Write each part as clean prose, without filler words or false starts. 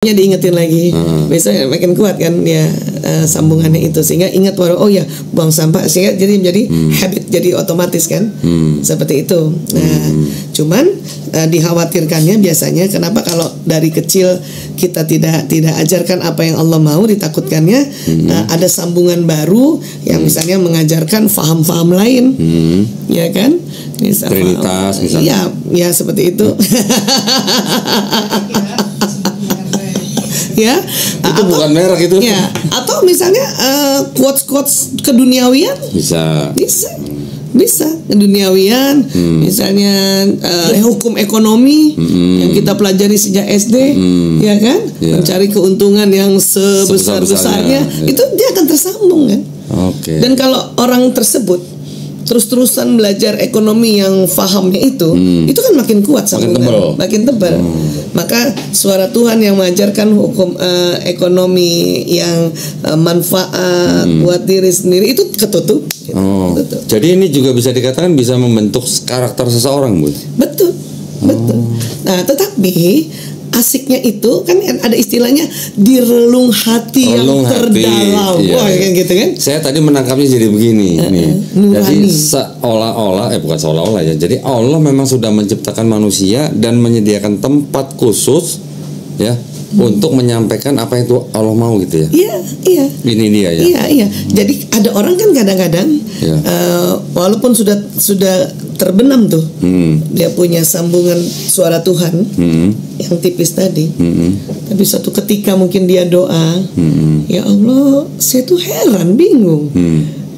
diingetin lagi, besok makin kuat kan dia sambungannya itu, sehingga ingat oh ya buang sampah, sehingga jadi menjadi habit, jadi otomatis kan, seperti itu. Nah, cuman dikhawatirkannya biasanya kenapa kalau dari kecil kita tidak ajarkan apa yang Allah mau, ditakutkannya ada sambungan baru yang misalnya mengajarkan faham-faham lain, ya kan? Trinitas misalnya. Ya seperti itu. Ya, itu bukan merek itu. Ya, atau misalnya quotes keduniawian bisa keduniawian, misalnya hukum ekonomi yang kita pelajari sejak SD, ya kan, mencari keuntungan yang sebesar-besarnya, itu dia akan tersambung kan. Dan kalau orang tersebut terus-terusan belajar ekonomi yang fahamnya itu kan makin kuat sambungan, makin tebal. Maka suara Tuhan yang mengajarkan hukum ekonomi yang manfaat buat diri sendiri itu ketutup. Jadi ini juga bisa dikatakan bisa membentuk karakter seseorang, Bu. Betul. Nah, tetapi asiknya itu kan ada istilahnya di relung hati yang terdalam. Wah, kayak gitu kan. Saya tadi menangkapnya jadi begini nih. Jadi seolah-olah bukan seolah-olah ya. Jadi Allah memang sudah menciptakan manusia dan menyediakan tempat khusus ya untuk menyampaikan apa yang Allah mau gitu ya. Iya. Ini dia ya. Iya. Jadi ada orang kan kadang-kadang walaupun sudah terbenam tuh, dia punya sambungan suara Tuhan yang tipis tadi, tapi suatu ketika mungkin dia doa, ya Allah, saya tuh heran, bingung,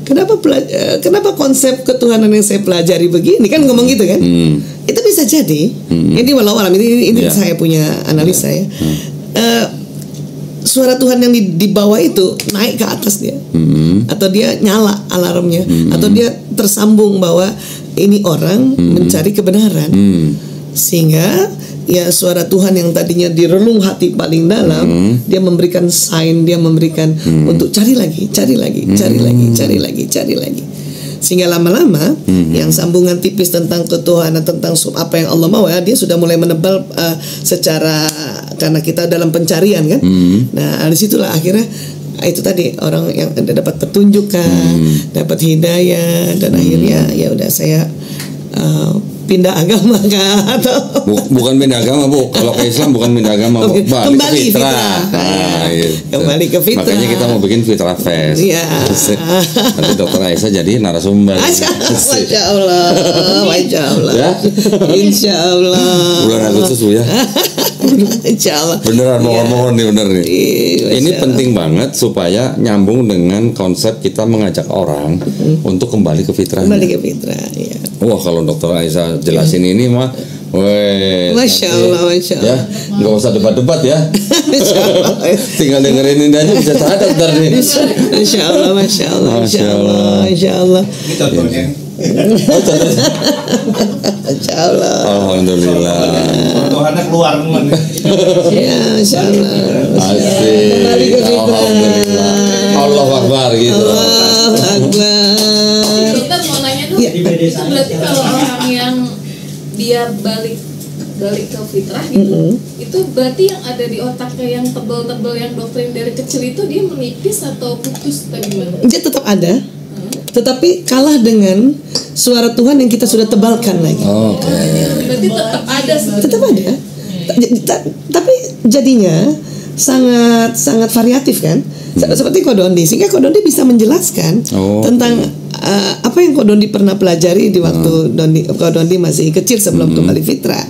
kenapa konsep ketuhanan yang saya pelajari begini, kan ngomong gitu kan. Itu bisa jadi, ini walau alam, ini saya punya analisa ya. Suara Tuhan yang di bawah itu naik ke atas dia, atau dia nyala alarmnya, atau dia tersambung bahwa ini orang mencari kebenaran, sehingga ya suara Tuhan yang tadinya di relung hati paling dalam, dia memberikan sign, dia memberikan untuk cari lagi, sehingga lama-lama yang sambungan tipis tentang ketuhanan, tentang apa yang Allah mau, ya dia sudah mulai menebal secara, karena kita dalam pencarian kan. Nah, disitulah akhirnya itu tadi orang yang dapat petunjuk kan, dapat hidayah, dan akhirnya ya udah saya pindah agama kan, atau bukan pindah agama, Bu. Kalau ke Islam bukan pindah agama, Bu. Kembali ke fitrah. Kembali ke fitrah. Makanya kita mau bikin Fitrah Fest. Iya. Nanti Dokter Aisyah jadi narasumber. Masya Allah. Ya? Insya Allah. Bulan Agustus, Bu ya. Insya Allah. Beneran mohon nih, bener nih. Ini penting banget supaya nyambung dengan konsep kita mengajak orang untuk kembali ke fitrah. Kembali ke fitrah, ya. Wah, kalau Dokter Aisyah jelasin ini mah, Masya Allah. Ya, nggak usah debat-debat ya. Tinggal dengerin ini aja bisa sadar ntar nih. Masya Allah. Ini contohnya. Masya Allah. Alhamdulillah. Contohannya keluar teman. Ya, Masya Allah. Asik. Alhamdulillah. Allah Akbar gitu. Allah Akbar. Dokter mau nanya dong. Itu berarti kalau orang yang dia balik ke fitrah gitu, itu berarti yang ada di otaknya yang tebel-tebel, yang doktrin dari kecil itu dia menipis atau putus atau gimana? Dia tetap ada, tetapi kalah dengan suara Tuhan yang kita sudah tebalkan lagi. Berarti tetap ada. Tetap ada. Tapi jadinya sangat variatif kan. Seperti Kodondi, sehingga Kodondi bisa menjelaskan tentang apa yang Kodondi pernah pelajari di waktu Kodondi masih kecil sebelum kembali fitrah,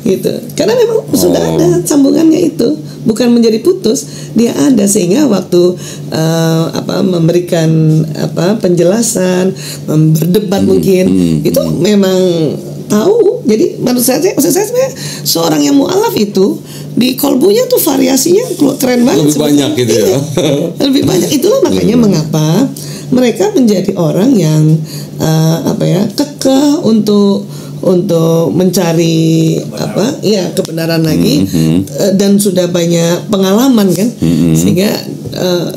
gitu. Karena memang sudah ada sambungannya itu, bukan menjadi putus, dia ada, sehingga waktu memberikan penjelasan, berdebat mungkin itu memang tahu. Jadi menurut saya sebenarnya seorang yang mu'alaf itu di kolbunya tuh variasinya keren banget. Lebih banyak gitu ya. Lebih banyak. Itulah makanya mengapa mereka menjadi orang yang kekeh untuk mencari kebenaran lagi, dan sudah banyak pengalaman kan, sehingga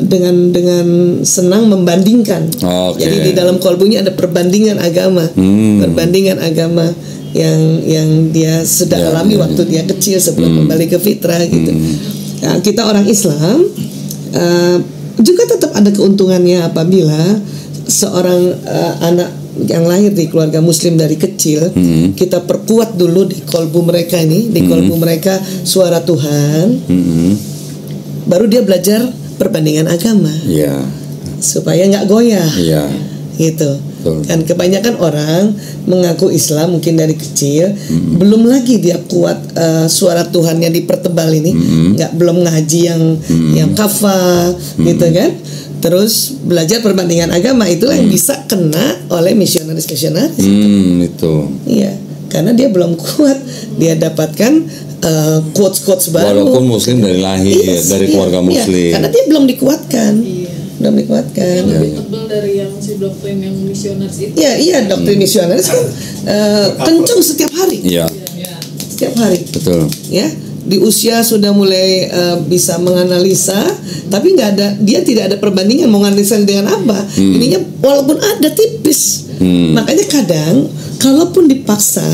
dengan senang membandingkan. Jadi di dalam kolbunya ada perbandingan agama, yang dia sudah alami waktu dia kecil sebelum kembali ke fitrah gitu. kita orang Islam juga tetap ada keuntungannya apabila seorang anak yang lahir di keluarga Muslim dari kecil, kita perkuat dulu di kolbu mereka ini, di kolbu mereka suara Tuhan, baru dia belajar perbandingan agama, supaya nggak goyah, gitu. Kan kebanyakan orang mengaku Islam mungkin dari kecil, belum lagi dia kuat suara Tuhannya dipertebal ini, belum ngaji yang kafah, gitu kan. Terus belajar perbandingan agama, itulah yang bisa kena oleh misionaris. Itu. Iya, karena dia belum kuat, dia dapatkan quotes baru. Walaupun Muslim dari lahir, dari keluarga Muslim. Karena dia belum dikuatkan. Lebih tebal dari yang si doktrin yang misionaris itu. Iya, doktrin misionaris kan kenceng setiap hari. Setiap hari. Betul. Ya, di usia sudah mulai bisa menganalisa, tapi dia tidak ada perbandingan mau menganalisa dengan apa. Ininya walaupun ada tipis. Makanya kadang kalaupun dipaksa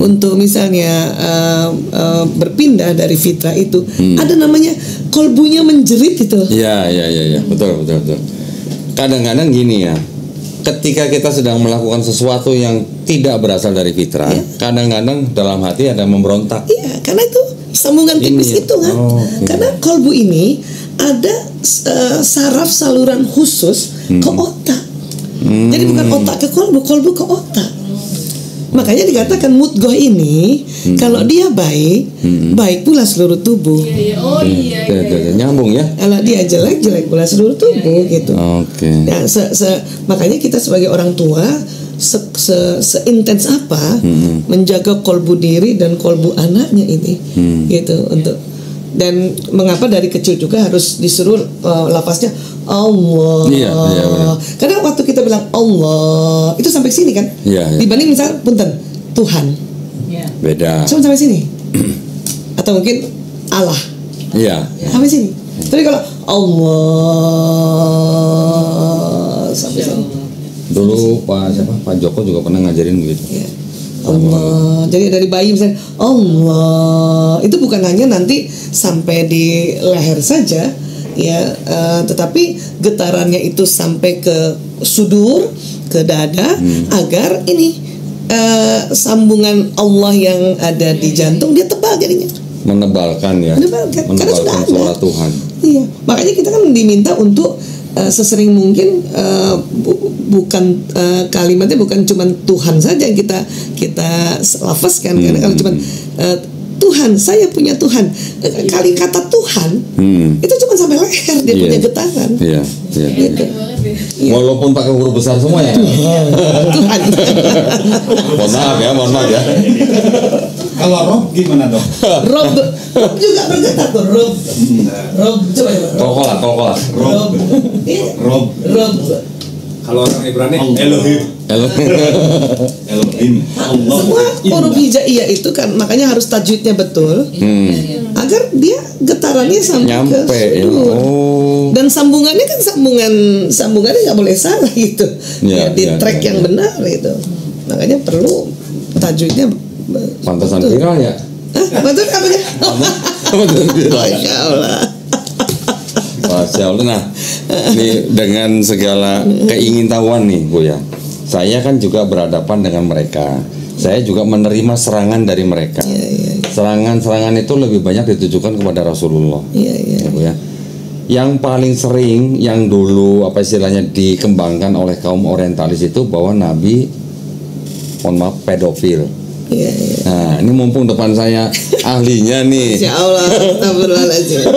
untuk misalnya berpindah dari fitrah itu, ada namanya kolbunya menjerit itu. Iya, betul. Kadang-kadang gini ya, ketika kita sedang melakukan sesuatu yang tidak berasal dari fitrah, kadang-kadang dalam hati ada memberontak. Iya, karena itu sambungan tipis itu kan. Karena kolbu ini ada saraf saluran khusus ke otak. Jadi bukan otak ke kolbu, kolbu ke otak. Makanya dikatakan mudghah ini kalau dia baik pula seluruh tubuh. Nyambung ya. Kalau dia jelek pula seluruh tubuh gitu. Nah, makanya kita sebagai orang tua seintens apa menjaga kolbu diri dan kolbu anaknya ini, gitu untuk. Dan mengapa dari kecil juga harus disuruh lafaznya Allah. Karena waktu kita bilang Allah itu sampai sini kan. Dibanding misal punten Tuhan. Beda. Cuma sampai sini. Atau mungkin Allah. Sampai sini. Tapi kalau Allah sampai sini. Dulu Pak Joko juga pernah ngajarin begitu. Allah. Jadi dari bayi misalnya Allah itu bukan hanya nanti sampai di leher saja ya, tetapi getarannya itu sampai ke sudur, ke dada, agar ini sambungan Allah yang ada di jantung dia tebal jadinya. Menebalkan karena sudah ada suara Tuhan. Iya, makanya kita kan diminta untuk sesering mungkin bukan kalimatnya bukan cuma Tuhan saja yang kita lafazkan, karena kalau cuma Tuhan, saya punya Tuhan, kali kata Tuhan itu cuma sampai leher dia punya getaran. Gitu. Walaupun pakai huruf besar semua ya. Tuhan. Mohon maaf ya. Kalau Rob gimana dok? Rob juga bergetar tuh. Rob coba. Kolkola. Rob. Kalau orang Ibrani Elohim. Semua huruf hijaiyah itu kan makanya harus tajwidnya betul, agar dia getarannya sampai ke sudur. Dan sambungannya kan sambungannya nggak boleh salah gitu. Di track yang benar itu. Makanya perlu tajwidnya. Pantasan viral ya? Betul apanya? Masya Allah. Nah, ini dengan segala keingintahuan nih Bu ya, saya kan juga berhadapan dengan mereka. Saya juga menerima serangan dari mereka. Serangan itu lebih banyak ditujukan kepada Rasulullah. Ya, Bu ya. Yang paling sering, yang dulu apa istilahnya dikembangkan oleh kaum orientalis itu bahwa Nabi, mohon maaf, pedofil. Nah, ini mumpung depan saya ahlinya nih. Insya Allah, astagfirullahaladzim.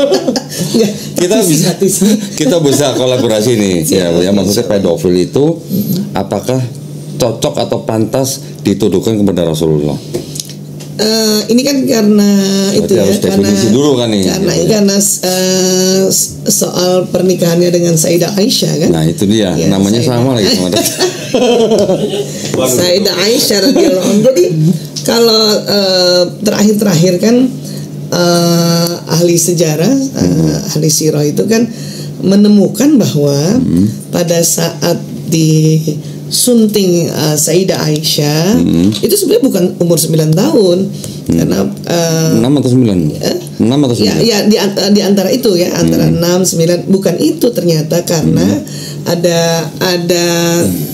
Kita bisa kolaborasi nih, ya. Maksudnya pedofil itu apakah cocok atau pantas dituduhkan kepada Rasulullah? Ini kan karena berarti itu harus definisi dulu kan nih. Karena soal pernikahannya dengan Sayyidah Aisyah kan. Nah itu dia, namanya sama lagi sama Sayyidah Aisyah radhiyallahu anha. Jadi kalau terakhir kan ahli sejarah, ahli sirah itu kan menemukan bahwa pada saat disunting Sayyidah Aisyah itu sebenarnya bukan umur 9 tahun, karena 6 atau 9? 6 atau 9? Ya di antara itu ya, antara 6 9 bukan itu ternyata karena ada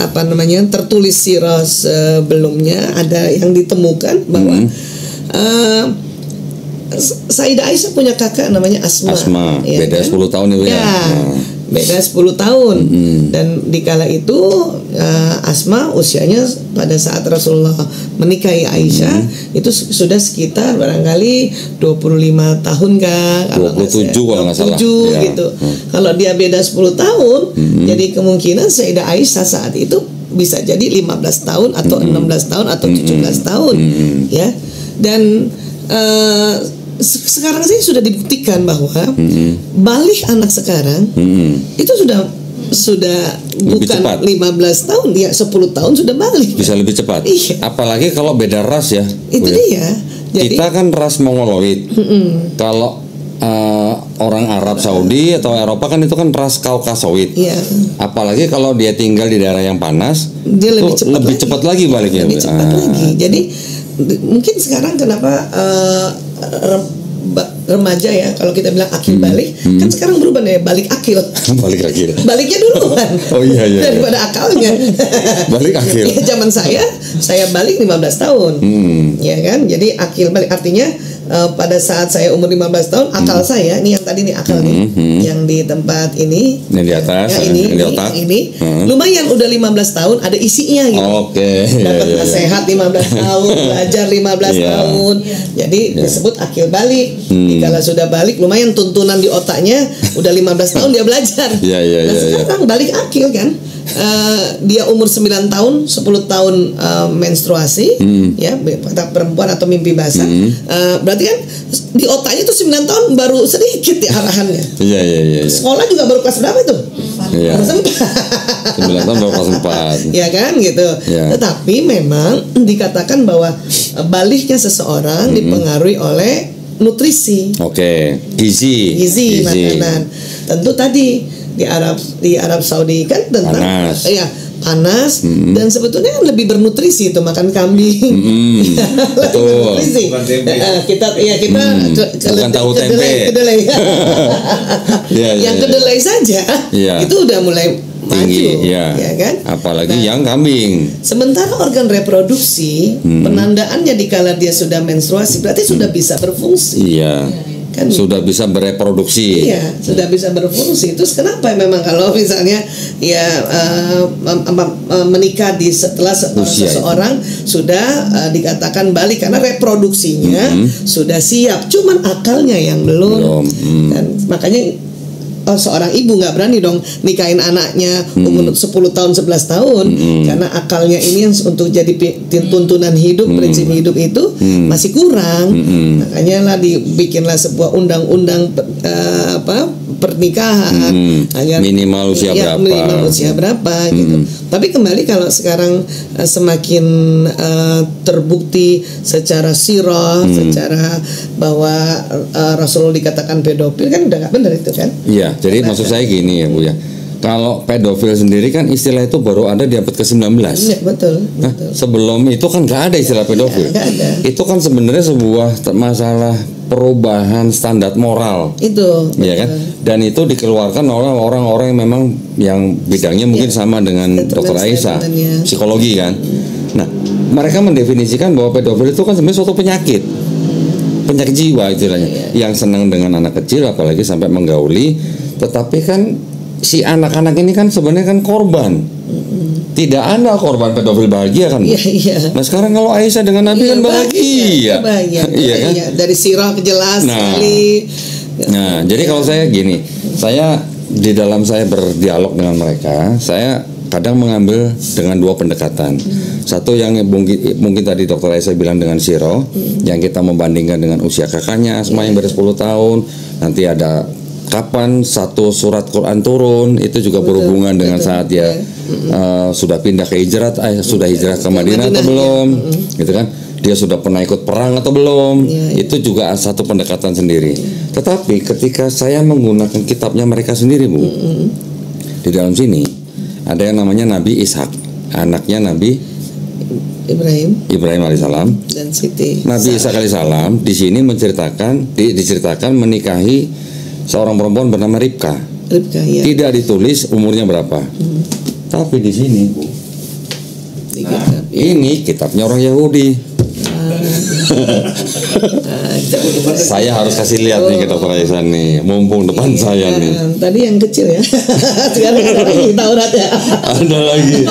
apa namanya tertulis sirah sebelumnya, ada yang ditemukan bahwa Sayyidah Aisyah punya kakak namanya Asma ya, beda kan? 10 tahun ya. Beda 10 tahun. Dan dikala itu Asma usianya pada saat Rasulullah menikahi Aisyah itu sudah sekitar barangkali 25 tahun Kak, 27 kalau nggak salah. 27 gitu. Kalau dia beda 10 tahun, jadi kemungkinan Sayyidah Aisyah saat itu bisa jadi 15 tahun atau 16 tahun atau 17 tahun ya. Dan sekarang sih sudah dibuktikan bahwa balik anak sekarang itu sudah lebih bukan cepat. 15 tahun ya 10 tahun sudah balik. Bisa lebih cepat. Iya. Apalagi kalau beda ras ya. Itu dia. Jadi, kita kan ras Mongoloid. Kalau orang Arab Saudi atau Eropa kan itu kan ras Kaukasoid. iya. Apalagi kalau dia tinggal di daerah yang panas, Dia lebih itu cepat cepat lagi baliknya. Lebih cepat lagi. Jadi mungkin sekarang kenapa remaja ya, kalau kita bilang akil balik, kan sekarang berubah nih, balik akil. Balik akil. Baliknya dulu kan. Oh iya. Daripada akalnya. Balik akil. Ya, zaman saya balik 15 tahun. Ya kan? Jadi akil balik artinya pada saat saya umur 15 tahun akal saya ini yang tadi nih akal nih yang di tempat ini yang di atas ya, ini di otak ini lumayan udah 15 tahun ada isinya gitu. Dapat nasihat 15 tahun, belajar 15 tahun. Jadi disebut akil balik. Kalau sudah balik lumayan tuntunan di otaknya udah 15 tahun dia belajar. Nah, sekarang balik akil kan. Dia umur 9 tahun 10 tahun menstruasi ya kata perempuan atau mimpi basah, berarti kan di otaknya itu 9 tahun baru sedikit ya arahannya. Iya. Sekolah juga baru kelas berapa itu? Kelas 4. 9 tahun baru kelas 4. Ya kan gitu. Tetapi memang dikatakan bahwa baliknya seseorang dipengaruhi oleh nutrisi. Gizi makanan. Tentu tadi di Arab Saudi kan tentang panas. Panas dan sebetulnya lebih bernutrisi itu makan kambing. Betul. Kita bukan tahu tempe. Kedelai. Yang kedelai saja itu udah mulai tinggi, maju, ya kan? Apalagi yang kambing. Sementara organ reproduksi penandaannya dikala dia sudah menstruasi berarti sudah bisa berfungsi. Iya. Kan sudah bisa bereproduksi. Iya, sudah bisa berfungsi. Terus kenapa memang kalau misalnya menikah setelah seseorang sudah dikatakan balik karena reproduksinya sudah siap, cuman akalnya yang belum. Dan makanya seorang ibu nggak berani dong nikahin anaknya umur 10 tahun 11 tahun karena akalnya ini yang untuk jadi tuntunan hidup, prinsip hidup itu masih kurang. Makanya lah dibikinlah sebuah undang-undang pernikahan agar minimal usia berapa gitu. Tapi kembali kalau sekarang semakin terbukti secara sirah, secara bahwa Rasulullah dikatakan pedofil kan udah nggak benar itu kan? Iya. Jadi maksud saya gini ya Bu ya. Kalau pedofil sendiri kan istilah itu baru ada di abad ke-19. Iya, betul. Nah, sebelum itu kan nggak ada istilah pedofil. Nggak ada. Itu kan sebenarnya sebuah masalah perubahan standar moral. Itu. Ya kan? Dan itu dikeluarkan oleh orang-orang yang memang yang bidangnya mungkin sama dengan Dr. Aisyah, psikologi kan. Nah, mereka mendefinisikan bahwa pedofil itu kan sebenarnya suatu penyakit jiwa istilahnya, yang senang dengan anak kecil apalagi sampai menggauli. Tetapi kan si anak-anak ini kan sebenarnya kan korban. Tidak ada korban pedofil bahagia kan? Iya. Nah sekarang kalau Aisyah dengan Nabi kan bahagia. Iya kan? Dari sirah jelas sekali. Nah, jadi kalau saya gini, saya di dalam saya berdialog dengan mereka, saya kadang mengambil dengan dua pendekatan. Satu yang mungkin tadi Dr. Aisyah bilang dengan sirah, yang kita membandingkan dengan usia kakaknya Asma yang baru 10 tahun. Nanti ada kapan satu surat Quran turun, itu juga berhubungan dengan saat dia sudah pindah ke sudah hijrah ke Madinah atau belum, gitu kan? Dia sudah pernah ikut perang atau belum? Itu juga satu pendekatan sendiri. Tetapi ketika saya menggunakan kitabnya mereka sendiri, Bu, di dalam sini ada yang namanya Nabi Ishak, anaknya Nabi Ibrahim alaihissalam dan Siti Nabi Ishak alaihissalam di sini diceritakan menikahi seorang perempuan bernama Ribka ya. Tidak ditulis umurnya berapa. Tapi di sini Bu, ini kitabnya orang Yahudi. Saya harus kasih lihat nih ke Dr. Aisyah nih, mumpung depan saya nih. Tadi yang kecil ya. Sekarang ada lagi Taurat ya. Ada lagi.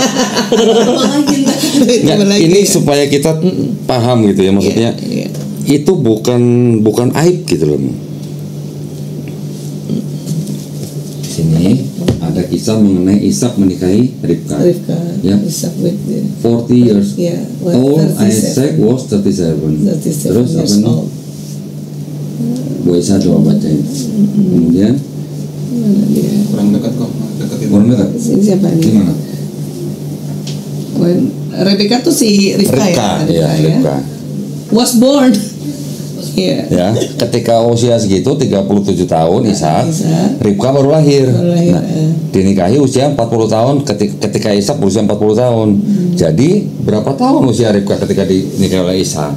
Ini supaya kita paham gitu ya, maksudnya itu bukan aib gitu loh. Di sini ada kisah mengenai Ishak menikahi Ribka. Ya. 40 years. Old Isaac was 37. Terus apa nih? Bu Isa coba bacain. Kemudian Kurang dekat kok. kurang dekat. Ini siapa nih? Gimana? Rebecca tuh si Ribka ya. Ribka. Was born. Ya, ketika usia segitu 37 tahun Ishak, Ribka baru lahir. Nah, dinikahi usia 40 tahun ketika Ishak berusia 40 tahun. Jadi berapa tahun usia Ribka ketika dinikahi oleh Ishak?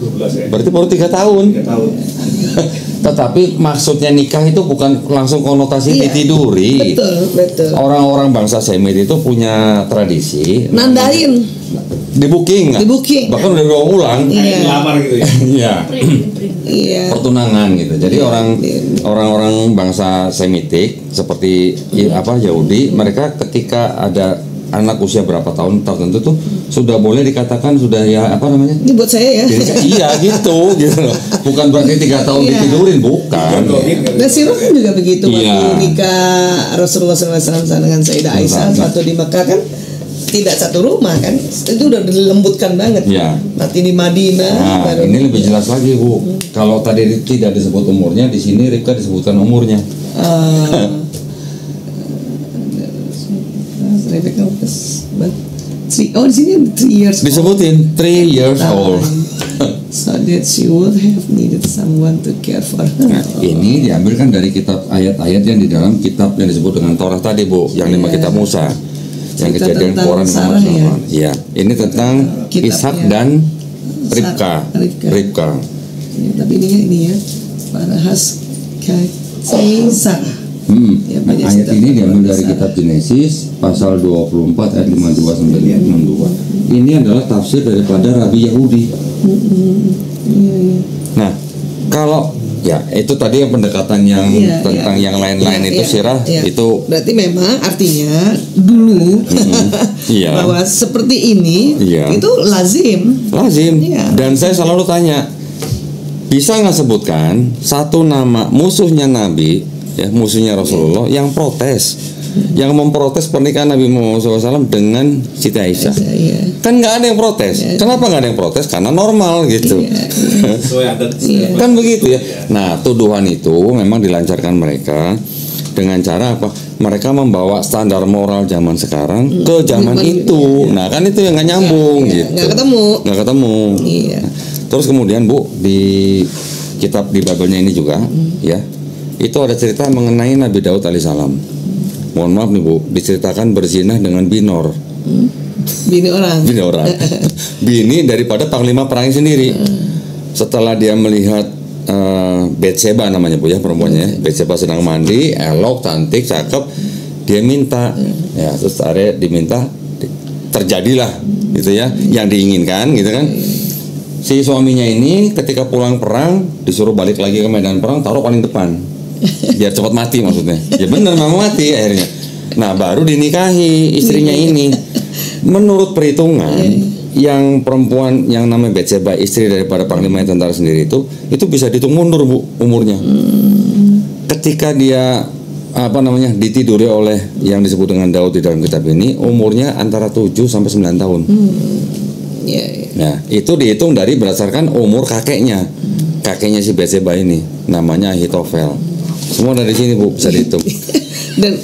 12 ya. Berarti baru 3 tahun. 3 tahun. Tetapi maksudnya nikah itu bukan langsung konotasi ditiduri. Betul. Orang-orang bangsa Semit itu punya tradisi nandain di booking. Bahkan udah ulang. Lamar gitu ya. Iya. Pertunangan gitu. Jadi orang-orang bangsa Semitik seperti Yahudi, mereka ketika ada anak usia berapa tahun tertentu tuh sudah boleh dikatakan sudah ini buat saya ya. Iya gitu loh. Bukan berarti 3 tahun ditidurin, bukan. Dan Sirah kan juga begitu waktu nikah Rasulullah SAW dengan Sayyidah Aisyah waktu di Mekah kan tidak satu rumah kan, itu udah dilembutkan banget. Mati di Madinah. Nah, ini lebih jelas lagi Bu. Kalau tadi tidak disebut umurnya, di sini Ribka disebutkan umurnya. Rebecca was di sini 3 years disebutin 3 years old. So that she would have needed someone to care for her. Nah, ini diambil kan dari kitab ayat-ayat yang di dalam kitab yang disebut dengan Torah tadi Bu, yang 5 kitab Musa. Yang Kejadian Quran ya. Ini tentang Ishak dan Ribka. Tapi ini ya para Sarah. Ayat ini diambil dari kitab Genesis pasal 24 ayat 52 sampai 62. Ini adalah tafsir daripada Rabi Yahudi. Nah, kalau itu tadi yang pendekatan yang tentang yang lain-lain itu Sirah itu berarti memang artinya dulu bahwa seperti ini itu lazim. Dan saya selalu tanya, bisa nggak sebutkan satu nama musuhnya Nabi, musuhnya Rasulullah yang protes, yang memprotes pernikahan Nabi Muhammad SAW dengan Siti Aisyah? Kan nggak ada yang protes. Kenapa nggak ada yang protes? Karena normal gitu. Kan begitu ya. Nah, tuduhan itu memang dilancarkan mereka dengan cara apa? Mereka membawa standar moral zaman sekarang ke zaman itu. Nah, kan itu yang nggak nyambung gitu. Nggak ketemu. Terus kemudian Bu, di kitab di Babelnya ini juga itu ada cerita mengenai Nabi Daud alaihissalam. Mohon maaf nih Bu, diceritakan berzinah dengan Binor. Bini orang. Bini daripada panglima perang sendiri. Setelah dia melihat Betseba namanya Bu ya, perempuannya. Betseba sedang mandi, elok, cantik, cakep. Dia minta, terus diminta, terjadilah gitu ya, yang diinginkan gitu kan. Si suaminya ini ketika pulang perang disuruh balik lagi ke medan perang, taruh paling depan. Biar cepat mati maksudnya. Ya benar, memang mati akhirnya. Nah, baru dinikahi istrinya ini. Menurut perhitungan yang perempuan yang namanya Betseba, istri daripada panglima tentara sendiri itu bisa dihitung mundur Bu umurnya. Ketika dia ditiduri oleh yang disebut dengan Daud di dalam kitab ini, umurnya antara 7 sampai 9 tahun. Nah, itu dihitung dari berdasarkan umur kakeknya. Kakeknya si Betseba ini namanya Ahitofel. Semua dari sini Bu bisa dihitung. Dan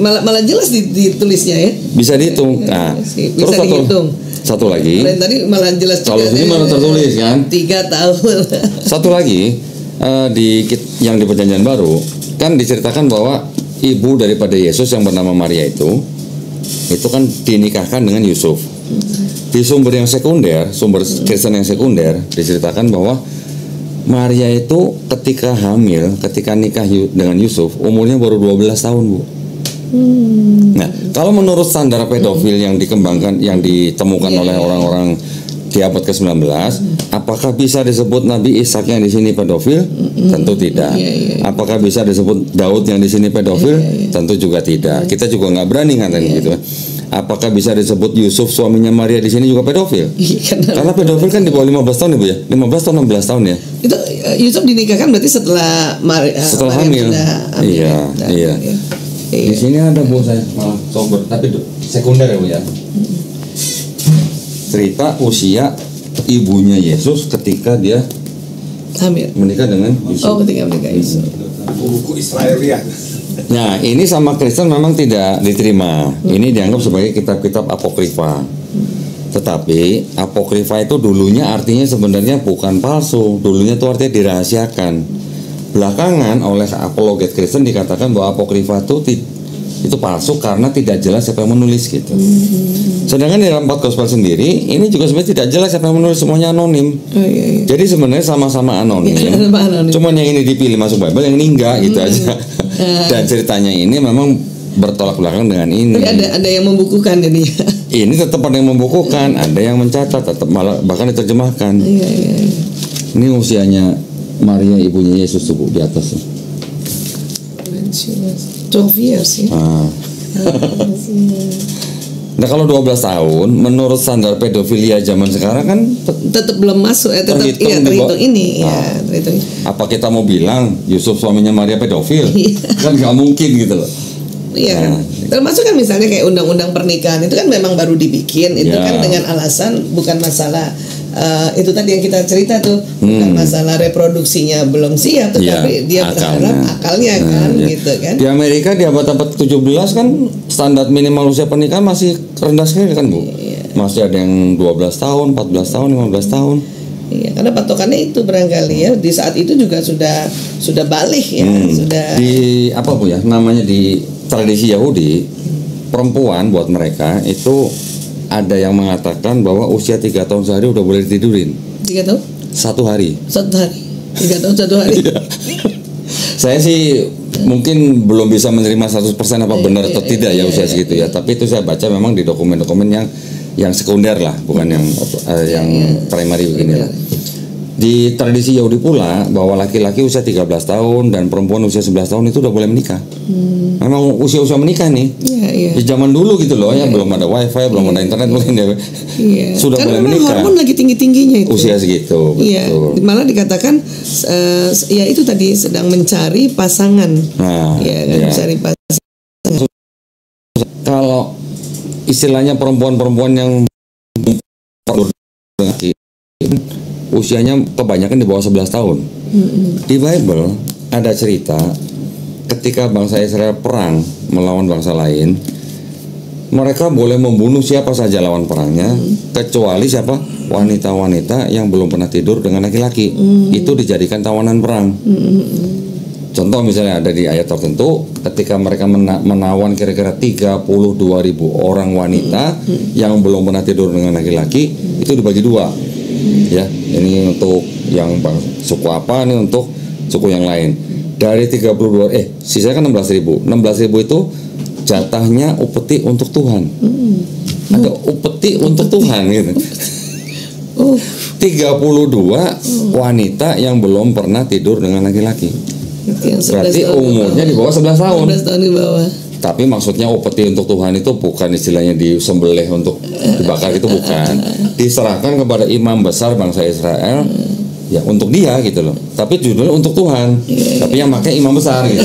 malah jelas ditulisnya ya. Bisa dihitung. Nah, bisa dihitung. Satu lagi. Tadi malah jelas juga. Kalau sini malah tertulis kan. 3 tahun. Satu lagi yang di Perjanjian Baru kan diceritakan bahwa ibu daripada Yesus yang bernama Maria itu kan dinikahkan dengan Yusuf. di sumber yang sekunder, sumber Kristen yang sekunder diceritakan bahwa Maria itu ketika hamil, ketika nikah dengan Yusuf, umurnya baru 12 tahun, Bu. Nah, kalau menurut standar pedofil yang dikembangkan, yang ditemukan oleh orang-orang di abad ke-19, apakah bisa disebut Nabi Ishak yang di sini pedofil? Tentu tidak. Apakah bisa disebut Daud yang di sini pedofil? Tentu juga tidak. Kita juga nggak berani ngatain gitu. Apakah bisa disebut Yusuf suaminya Maria di sini juga pedofil? Karena pedofil kan di bawah 15 tahun ya, Bu ya? 15 tahun 16 tahun ya. Itu Yusuf dinikahkan berarti setelah setelah hamil. Iya. Di sini ada, Bu, saya malah sumber tapi sekunder ya, Bu ya. Cerita usia ibunya Yesus ketika dia hamil menikah dengan Yusuf. Oh, ketika menikah Yusuf. Buku Israel ya. Nah, ini sama Kristen memang tidak diterima. Ini dianggap sebagai kitab-kitab apokrifa. Tetapi apokrifa itu dulunya artinya sebenarnya bukan palsu. Dulunya itu artinya dirahasiakan. Belakangan oleh apologet Kristen dikatakan bahwa apokrifa itu palsu karena tidak jelas siapa yang menulis gitu. Sedangkan di dalam 4 Gospel sendiri ini juga sebenarnya tidak jelas siapa yang menulis, semuanya anonim. Jadi sebenarnya sama-sama anonim. Cuman yang ini dipilih masuk Bible, yang ini enggak gitu aja. Dan ceritanya ini memang bertolak belakang dengan ini. Tapi ada yang membukukan jadi. Ini tetap ada yang membukukan, ada yang mencatat, tetap malah bahkan diterjemahkan. Ini usianya Maria ibunya Yesus tuh, Bu, di atas. 12 years ya. Nah, kalau 12 tahun menurut standar pedofilia zaman sekarang kan tetap belum masuk ya, tetap terhitung ini ya, terhitung. Apa kita mau bilang Yusuf suaminya Maria pedofil? Kan nggak mungkin gitu loh. Iya, termasuk kan misalnya kayak undang-undang pernikahan itu kan memang baru dibikin, itu kan dengan alasan bukan masalah itu tadi yang kita cerita tuh, bukan masalah reproduksinya belum siap, tetapi dia berharap akalnya kan, gitu kan. Di Amerika di abad-abad 17 kan standar minimal usia pernikahan masih rendah sekali kan, Bu? Masih ada yang 12 tahun, 14 tahun, 15 tahun. Iya, karena patokannya itu barangkali ya di saat itu juga sudah balik ya, sudah di apa, Bu ya? Namanya di tradisi Yahudi, perempuan buat mereka itu ada yang mengatakan bahwa usia 3 tahun sehari udah boleh tidurin. 3 tahun? 1 hari. 1 hari. 3 tahun 1 hari. Saya sih mungkin belum bisa menerima 100% apa benar atau tidak ya usia segitu ya. Tapi itu saya baca memang di dokumen-dokumen yang sekunder lah, bukan yang primary begini lah. Di tradisi Yahudi pula bahwa laki-laki usia 13 tahun dan perempuan usia 11 tahun itu udah boleh menikah. Memang usia-usia menikah nih. Di zaman dulu gitu loh ya, belum ada wifi, belum ada internet mungkin ya. Sudah boleh menikah. Hormon lagi tinggi-tingginya itu. Usia segitu. Iya. Malah dikatakan ya itu tadi sedang mencari pasangan. Mencari pasangan. Kalau istilahnya perempuan-perempuan yang usianya kebanyakan di bawah 11 tahun. Di Bible ada cerita ketika bangsa Israel perang melawan bangsa lain, mereka boleh membunuh siapa saja lawan perangnya, kecuali siapa? Wanita-wanita yang belum pernah tidur dengan laki-laki. Itu dijadikan tawanan perang. Contoh misalnya ada di ayat tertentu, ketika mereka menawan kira-kira 32.000 orang wanita yang belum pernah tidur dengan laki-laki, itu dibagi 2. Ya, ini untuk yang suku apa, ini untuk suku yang lain. Dari 32, sisanya kan 16.000. 16.000 itu jatahnya upeti untuk Tuhan. Ada upeti untuk Tuhan gitu. 32 wanita yang belum pernah tidur dengan laki-laki. Berarti umurnya di bawah 11 tahun. 11 tahun di bawah. Tapi maksudnya upeti untuk Tuhan itu bukan istilahnya disembelih untuk dibakar, itu bukan. Diserahkan kepada imam besar bangsa Israel, ya untuk dia gitu loh. Tapi judulnya untuk Tuhan. Tapi yang pakai imam besar gitu.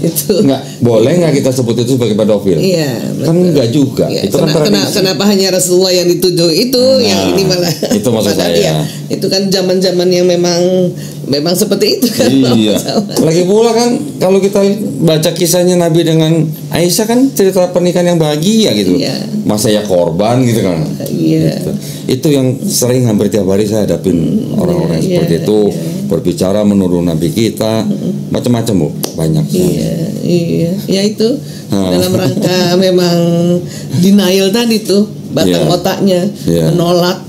Itu. Boleh nggak kita sebut itu sebagai pedofil? Iya. Kan enggak juga. Ya, itu kan kenapa hanya Rasulullah yang dituju itu, yang ini malah. Itu maksud saya. Itu kan zaman-zaman yang memang memang seperti itu kan. Iya. Lagi pula kan kalau kita baca kisahnya Nabi dengan Aisyah kan cerita pernikahan yang bahagia gitu. Iya. Masa ya korban gitu kan. Iya. Gitu. Itu yang sering hampir tiap hari saya hadapin orang-orang yang seperti itu, berbicara menurut Nabi kita, macam-macam Bu, banyak. Iya. Ya itu dalam rangka memang denial tadi tuh, batang otaknya menolak.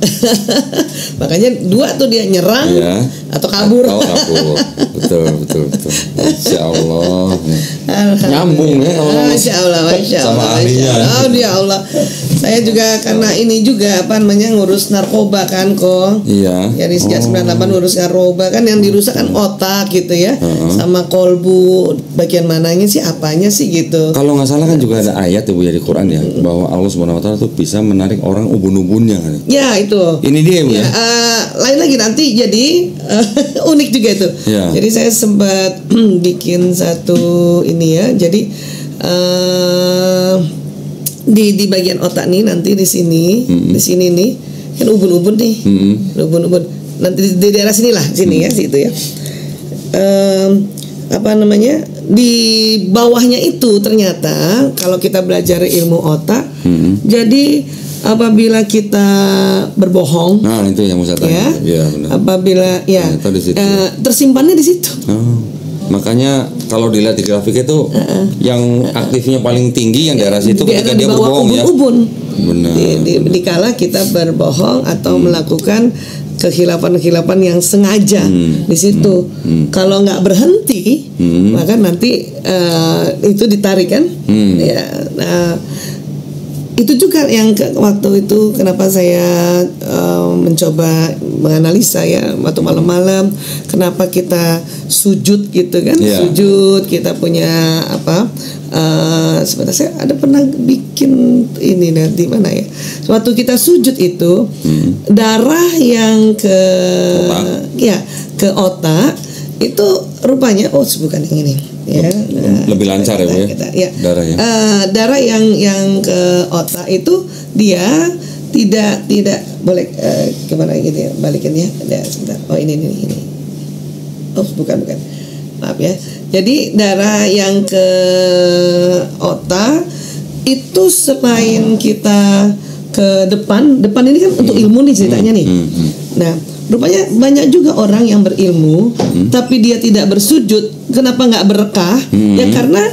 Makanya dua tuh, dia nyerang atau kabur. Betul. Insya Allah. Nyambung ya kalau Masya Allah. sama ahlinya. Oh ya Allah. Saya juga karena ini juga apa namanya ngurus narkoba kan kok. Iya. Jadi sejak 98 ngurus narkoba kan, yang dirusak kan otak gitu ya, sama kolbu, bagian mananya sih, apanya sih gitu. Kalau nggak salah kan juga ada ayat Bu ya di Quran ya, bahwa Allah Subhanahu Wa Taala tuh bisa menarik orang ubun-ubunnya kan. Ya itu. Ini dia Bu ya. Lain lagi nanti jadi unik juga itu. Jadi saya sempat bikin satu ini ya. Jadi di bagian otak nih nanti di sini, di sini nih kan ubun-ubun nih, ubun-ubun. Nanti di daerah sinilah, sini ya, situ ya. Apa namanya, di bawahnya itu ternyata kalau kita belajar ilmu otak, jadi apabila kita berbohong, nah itu yang mau saya tanya. Ya, benar. Apabila tersimpannya di situ. Makanya kalau dilihat di grafik itu yang aktifnya paling tinggi yang daerah situ ketika dia berbohong ya. Benar. Dikala kita berbohong atau melakukan kekhilafan-kekhilafan yang sengaja di situ. Kalau nggak berhenti, maka nanti itu ditarik kan. Ya, itu juga yang waktu itu kenapa saya mencoba menganalisa ya waktu malam-malam, kenapa kita sujud gitu kan, sujud, kita punya apa, sebentar saya ada pernah bikin ini di mana ya, waktu kita sujud itu darah yang ke ke otak itu rupanya bukan yang ini ya, lebih lancar ya Bu ya, darahnya. Darah yang ke otak itu dia tidak boleh kemana gini ya, balikin ya, sebentar. Oh ini. Oh bukan, maaf ya. Jadi darah yang ke otak itu selain kita ke depan ini kan untuk ilmu nih ceritanya nih. Nah, rupanya banyak juga orang yang berilmu tapi dia tidak bersujud. Kenapa nggak berkah? Ya karena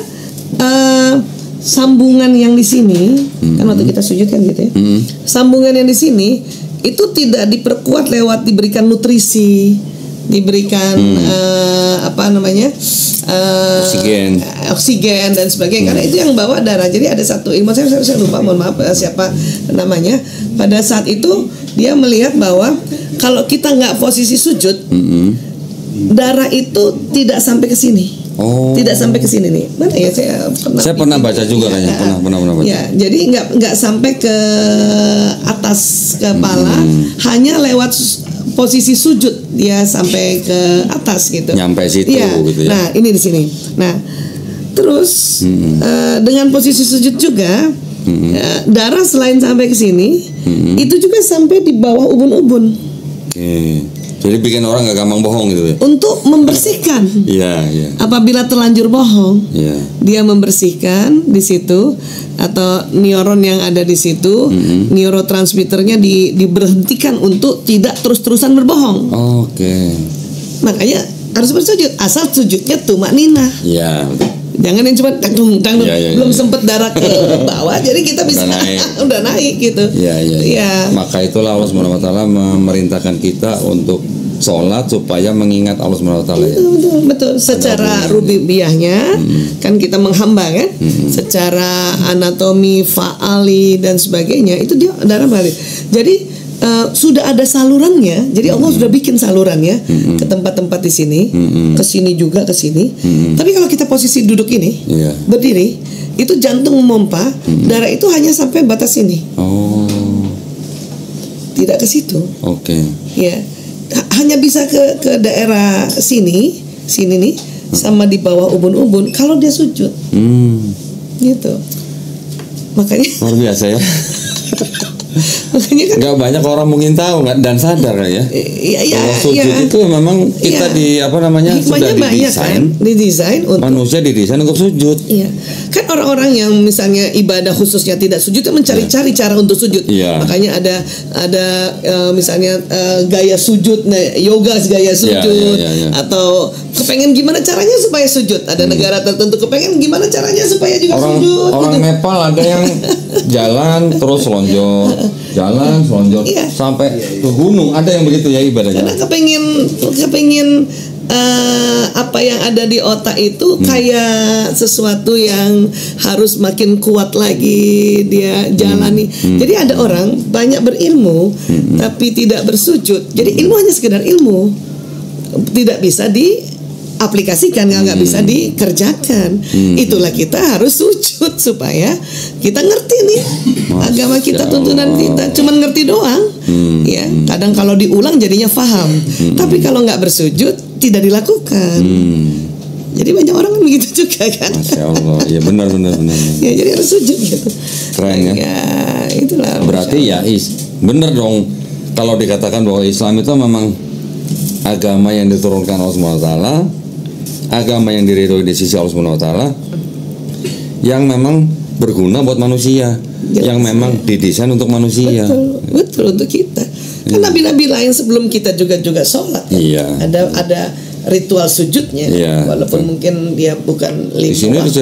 sambungan yang di sini kan waktu kita sujud kan gitu ya. Sambungan yang di sini itu tidak diperkuat lewat diberikan nutrisi, diberikan apa namanya oksigen dan sebagainya, karena itu yang bawa darah. Jadi ada satu ilmu, saya lupa, mohon maaf siapa namanya, pada saat itu dia melihat bahwa kalau kita nggak posisi sujud, darah itu tidak sampai ke sini. Tidak sampai ke sini nih. Mana ya, saya pernah baca juga kayaknya. Pernah baca. Ya, jadi nggak sampai ke atas kepala, hanya lewat posisi sujud dia sampai ke atas gitu. Nyampe situ gitu ya. Nah, ini di sini. Nah, terus dengan posisi sujud juga darah selain sampai ke sini, itu juga sampai di bawah ubun-ubun. Jadi bikin orang nggak gampang bohong gitu ya. Untuk membersihkan. Apabila terlanjur bohong, dia membersihkan di situ, atau neuron yang ada di situ, neurotransmitternya diberhentikan untuk tidak terus-terusan berbohong. Makanya harus bersujud, asal sujudnya tumakninah. Jangan yang cuma tanggung belum sempet darah ke bawah, jadi kita bisa udah naik gitu. Maka itulah Allah Subhanahu Wa Taala memerintahkan kita untuk sholat supaya mengingat Allah Subhanahu Wa Taala. Betul. Secara rubiahnya kan kita menghamba kan, secara anatomi faali dan sebagainya itu dia darah balik. Jadi sudah ada salurannya. Jadi Allah sudah bikin salurannya ke tempat-tempat di sini, ke sini juga, ke sini. Tapi kalau kita posisi duduk ini, berdiri, itu jantung memompa, darah itu hanya sampai batas ini. Tidak ke situ. Ya, hanya bisa ke daerah sini nih, sama di bawah ubun-ubun kalau dia sujud. Gitu. Makanya luar biasa ya. Makanya kan nggak banyak orang mungkin tahu nggak dan sadar ya. Kalau sujud itu memang kita di apa namanya sudah didesain untuk manusia didesain untuk sujud. Iya. Kan orang-orang yang misalnya ibadah khususnya tidak sujud itu mencari-cari cara untuk sujud. Makanya ada misalnya gaya sujud, yoga gaya sujud atau kepengen gimana caranya supaya sujud. Ada negara tertentu kepengen gimana caranya supaya juga sujud. Orang Nepal ada yang jalan terus lonjor, sampai ke gunung, ada yang begitu ya ibadahnya. Karena kepengen apa yang ada di otak itu kayak sesuatu yang harus makin kuat lagi dia jalani. Jadi ada orang banyak berilmu tapi tidak bersujud. Jadi ilmu hanya sekedar ilmu, tidak bisa diaplikasikan, nggak bisa dikerjakan. Itulah kita harus sujud supaya kita ngerti nih agama kita, tuntunan kita. Cuman ngerti doang, ya. Kadang kalau diulang jadinya paham, tapi kalau nggak bersujud tidak dilakukan. Jadi banyak orang kan begitu juga kan. Masya Allah, ya benar. Ya jadi harus sujud gitu. Keren ya. Ya itulah. Berarti ya benar dong kalau dikatakan bahwa Islam itu memang agama yang diturunkan Allah SWT, agama yang diridhoi di sisi Allah SWT, yang memang berguna buat manusia, yang memang didesain untuk manusia. Betul untuk kita. Kan nabi-nabi lain sebelum kita juga sholat. Iya. Ada ritual sujudnya, walaupun mungkin dia bukan 5 waktu.